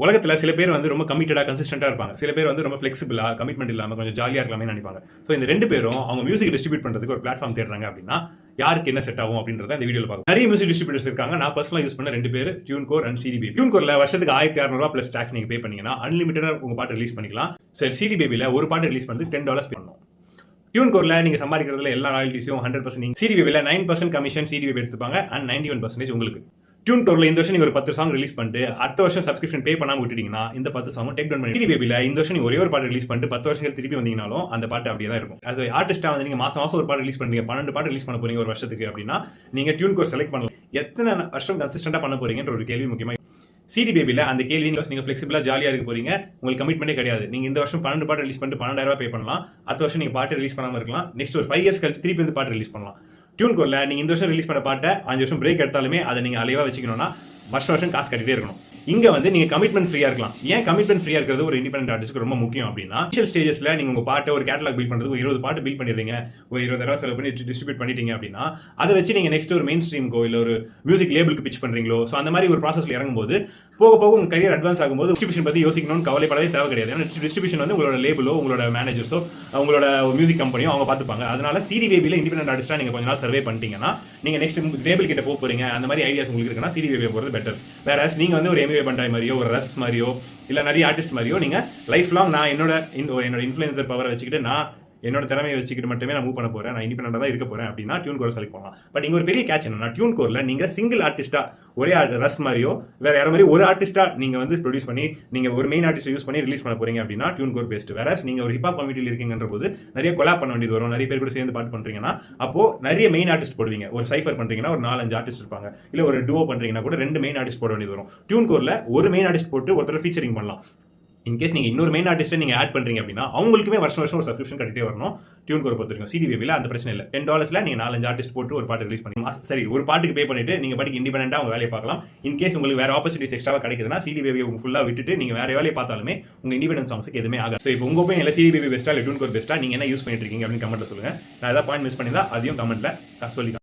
உலகத்தில் சில பேர் வந்து ரொம்ப கமிட்டடாக கன்சிஸ்டண்டாக இருப்பாங்க. சில பேர் வந்து ரொம்ப ஃப்ளெக்சிபிளாக கமிட்மெண்ட் இல்லாமல் கொஞ்சம் ஜாலியாக இருக்கலாமே நினைப்பாங்க. ஸோ இந்த 2 பேரும் அவங்க மியூசிக் டிஸ்ட்ரிபியூட் பண்ணுறதுக்கு ஒரு பிளாட்ஃபார்ம் தேடுறாங்க அப்படின்னா யாருக்கு என்ன செட் ஆகும் அப்படின்றத இந்த வீடியோவில் பார்க்கலாம். நிறைய மியூசிக் டிஸ்ட்ரிபியூட்டர்ஸ் இருக்காங்க. நான் பர்சனலாக யூஸ் பண்ண 2 பேர், டியூன்கோர் அண்ட் சிடி பேபி. டியூன்கோரில் வருஷத்துக்கு 1600 ப்ளஸ் டாக்ஸ் நீங்கள் பே பண்ணீங்கன்னா அன்லிமிட்டடாக உங்கள் பாட்டு ரிலீஸ் பண்ணிக்கலாம். சரி, சிடி பேபியில் ஒரு பாட்டு ரிலீஸ் பண்ணி $10 பே பண்ணணும். டியூன்கோரில் நீங்கள் சம்பாதிக்கிறதுல எல்லா ராயல்ட்டிஸும் 100%. சிடி பேபியில் 9% கமிஷன் சிடி பேபி எடுத்துப்பாங்க அண்ட் 91% உங்களுக்கு. டியூன்கோரில் இந்த வருஷம் நீங்கள் ஒரு 10 சாங் ரிலீஸ் பண்ணிட்டு அடுத்த வருஷம் சப்ஸ்கிரிப்ஷன் பே பண்ணாமல் விட்டுட்டீங்கன்னா இந்த 10 சாங் டேக் டவுன் பண்ணி சிடி பேபியில் இந்த வருஷம் நீங்கள் ஒரே ஒரு பாட்டு ரிலீஸ் பண்ணிட்டு 10 வருஷங்கள் திருப்பி வந்தீங்கனாலும் அந்த பாட்டு அப்படியே தான் இருக்கும். as ஆர்டிஸ்டாக வந்து நீங்கள் மாதம் ஒரு பாட்டு ரிலீஸ் பண்ணுறீங்க, 12 பாட்டு ரிலீஸ் பண்ண போறீங்க ஒரு வருஷத்துக்கு அப்படின்னா நீங்கள் டியூன்கோர் செலக்ட் பண்ணலாம். எத்தனை வருஷம் கன்சிஸ்டண்டாக பண்ண போறீங்கன்ற ஒரு கேள்வி முக்கியமாக. சிடி பேபியில் அந்த கேள்வி நீங்கள் ஃப்ளெக்சிபிளாக ஜாலியாக இருக்க போறீங்க, உங்களுக்கு கமிட்மெண்ட்டே கிடையாது. நீங்கள் இந்த வருஷம் 12 பாட்டு ரிலீஸ் பண்ணிட்டு $12,000 பே பண்ணலாம். அடுத்த வருஷம் நீங்கள் பாட்டு ரிலீஸ் பண்ணாமல் இருக்கலாம். நெக்ஸ்ட் ஒரு 5 இயர்ஸ் கழிச்சு திருப்பி வந்து பாட்டு ரிலீஸ் பண்ணலாம். டியூன்கோரில் நீங்கள் இந்த வருஷம் ரிலீஸ் பண்ண பாட்டை 5 வருஷம் பிரேக் எடுத்தாலுமே அதை நீங்கள் அலைவாக வச்சுக்கணும்னா வருஷம் காசு கட்டிட்டே இருக்கணும். இங்க வந்து நீங்க கமிட்மெண்ட் ஃப்ரீயா இருக்கலாம். ஏன் கமிட்மெண்ட் ஃப்ரீயா இருக்கிறது ஒரு இண்டிபெண்டன்ட் ஆர்டிஸ்ட்க்கு ரொம்ப முக்கியம் அப்படின்னா, இனிஷியல் ஸ்டேஜஸ்ல நீங்க உங்க பாட்டை ஒரு கேட்டலாக் பில்ட் பண்றதுக்கு 20 பாட்டு பில்ட் பண்ணிடுறீங்க, ஒரு 20,000 செலவு பண்ணி டிஸ்ட்ரிபியூட் பண்ணிட்டீங்க அப்படின்னா அதை வச்சு நீங்க நெக்ஸ்ட் ஒரு மெயின் ஸ்ட்ரீம்க்கோ இல்ல ஒரு மியூசிக் லேபிளுக்கு பிச் பண்றீங்களோ, ஸோ அந்த மாதிரி ஒரு ப்ராசஸ்ல இறங்கும்போது போக போக உங்க கரியர் அட்வான்ஸ் ஆகும்போது டிஸ்ட்ரிபியூஷன் பத்தி யோசிக்கணும்னு கவலைப்படவே தேவை கிடையாது. ஏன்னா டிஸ்ட்ரிபியூஷன் வந்து உங்களோட லேபிளோ உங்களோட மேனேஜர்ஸோ உங்களோட மியூசிக் கம்பெனியோ அவங்க பார்த்துப்பாங்க. அதனால சிடி பேபியில் இண்டிபெண்டன்ட் ஆர்டிஸ்டா நீங்க கொஞ்ச நாள் சர்வே பண்ணிட்டீங்கன்னா நீங்க நெக்ஸ்ட் லேபிள் கிட்ட போக போறீங்க, அந்த மாதிரி ஐடியாஸ் உங்களுக்கு இருக்குன்னா சிடி பேபியை போகிறது பெட்டர். வேற நீங்க வந்து ஒரு எம்ஏ பண்டாய் மாதிரியோ ஒரு ரஸ் மாதிரியோ இல்ல நிறைய ஆர்டிஸ்ட் மாதிரியோ நீங்க லைஃப் லாங் நான் என்னோட இன்ஃப்ளூயன்சர் பவரை வச்சுக்கிட்டு நான் என்னோட திறமையை வச்சுக்கிட்டு மட்டுமே நான் மூவ் பண்ண போறேன், நான் இண்டிபெண்டா தான் இருக்க போறேன் அப்படின்னா டியூன்கோர் செலக்ட் பண்ணலாம். பட் இங்க ஒரு பெரிய கேட்ச் என்னன்னா, டியூன்கோர்ல நீங்க சிங்கிள் ஆர்டிஸ்டா ஒரே ரஸ் மாதிரியோ வேற யார மாதிரி ஒரு ஆர்டிஸ்டா நீங்க வந்து ப்ரொடியூஸ் பண்ணி நீங்க ஒரு மெயின் ஆர்டிஸ்ட் யூஸ் பண்ணி ரிலீஸ் பண்ண போறீங்க அப்படின்னா டியூன்கோர் பெஸ்ட். வேற நீங்க ஒரு ஹிப்ஹாப் கமிட்டியில் இருக்கீங்கன்ற போது நிறைய கொலாப் பண்ண வேண்டியது வரும், நிறைய பேர் கூட சேர்ந்து பாட்டு பண்றீங்கன்னா அப்போ நிறைய மெயின் ஆர்டிஸ்ட் போடுவீங்க. ஒரு சைஃபர் பண்றீங்கன்னா ஒரு 4-5 ஆர்டிஸ்ட் இருப்பாங்க, இல்ல ஒரு டுவோ பண்றீங்கன்னா கூட 2 மெயின் ஆர்டிஸ்ட் போட வேண்டியது வரும். டியூன்கோர்ல ஒரு மெயின் ஆர்டிஸ்ட் போட்டு ஒருத்தர் ஃபீச்சரிங் பண்ணலாம். இன்கேஸ் நீங்க இன்னொரு மெயின் ஆர்டிஸ்ட்டை நீங்க ஆட் பண்றீங்க அப்படின்னா அவங்களுக்குமே வருஷம் ஒரு சப்ஸ்கிரிப்ஷன் கட்டிட்டே வரணும். டியூன்கோர் பொறுத்திருக்கும். சிடி பேபியில் அந்த பிரச்சனை இல்லை. $10 நீங்க 4-5 ஆர்டிஸ்ட் போட்டு ஒரு பாட்டு ரிலீஸ் பண்ணி சரி ஒரு பாட்டுக்கு பே பண்ணிட்டு நீங்க பாட்டுக்கு இண்டிபெண்டா உங்க வேலையை பார்க்கலாம். இன்கேஸ் உங்களுக்கு வேற ஆப்பர்ச்சுனிட்டிஸ் எக்ஸ்ட்ராவா கிடைக்குதுன்னா சிடி பேபியை ஃபுல்லா விட்டுட்டு நீங்க வேற வேலையை பார்த்தாலுமே உங்க இண்டிபெண்டன்ட் சாங்ஸ்க்கு எதுவுமே ஆகாது. ஸோ இப்போ உங்க ஒப்பீனியன் இல்லை சிடி பேபி பெஸ்ட்டா இல்லை டியூன்கோர் பெஸ்ட்டா, நீங்க என்ன யூஸ் பண்ணிட்டு இருக்கீங்க அப்படின்னு கமெண்ட்ல சொல்லுங்க. நான் ஏதாவது பாயிண்ட் மிஸ் பண்ணியிருந்தா அதையும் கமெண்ட்ல சொல்லிக்கலாம்.